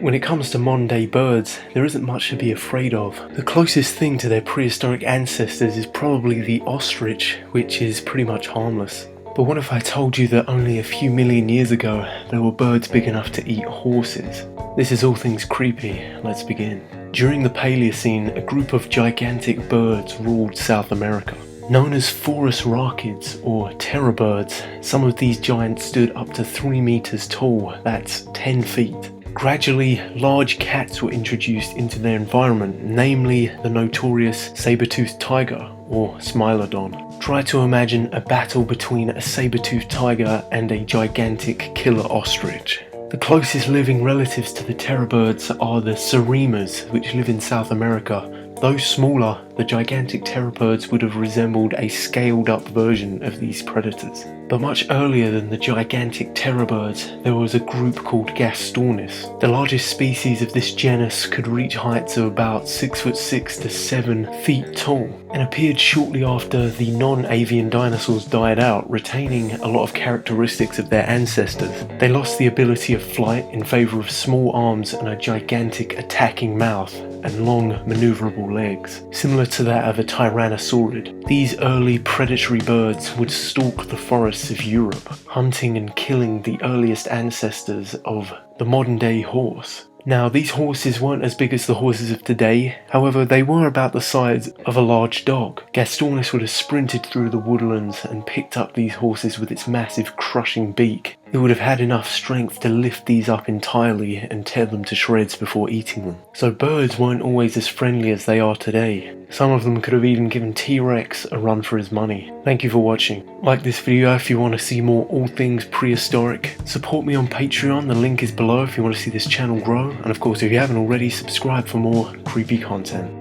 When it comes to modern day birds, there isn't much to be afraid of. The closest thing to their prehistoric ancestors is probably the ostrich, which is pretty much harmless. But what if I told you that only a few million years ago there were birds big enough to eat horses? This is all things creepy. Let's begin. During the Paleocene, a group of gigantic birds ruled South America. Known as Forus racids, or terror birds, some of these giants stood up to 3 meters tall, that's 10 feet. Gradually, large cats were introduced into their environment, namely the notorious sabre-toothed tiger, or Smilodon. Try to imagine a battle between a sabre-toothed tiger and a gigantic killer ostrich. The closest living relatives to the terror birds are the saremas, which live in South America. Though smaller, the gigantic terror birds would have resembled a scaled-up version of these predators. But much earlier than the gigantic terror birds, there was a group called gastornis. The largest species of this genus could reach heights of about 6'6" to 7 feet tall, and appeared shortly after the non-avian dinosaurs died out, retaining a lot of characteristics of their ancestors. They lost the ability of flight in favour of small arms and a gigantic attacking mouth, and long maneuverable legs, similar to that of a tyrannosaurid. These early predatory birds would stalk the forests of Europe, hunting and killing the earliest ancestors of the modern day horse. Now, these horses weren't as big as the horses of today, however they were about the size of a large dog. Gastornis would have sprinted through the woodlands and picked up these horses with its massive crushing beak. It would have had enough strength to lift these up entirely and tear them to shreds before eating them. So birds weren't always as friendly as they are today. Some of them could have even given T-Rex a run for his money. Thank you for watching. Like this video if you want to see more all things prehistoric. Support me on Patreon, the link is below if you want to see this channel grow. And of course, if you haven't already, subscribe for more creepy content.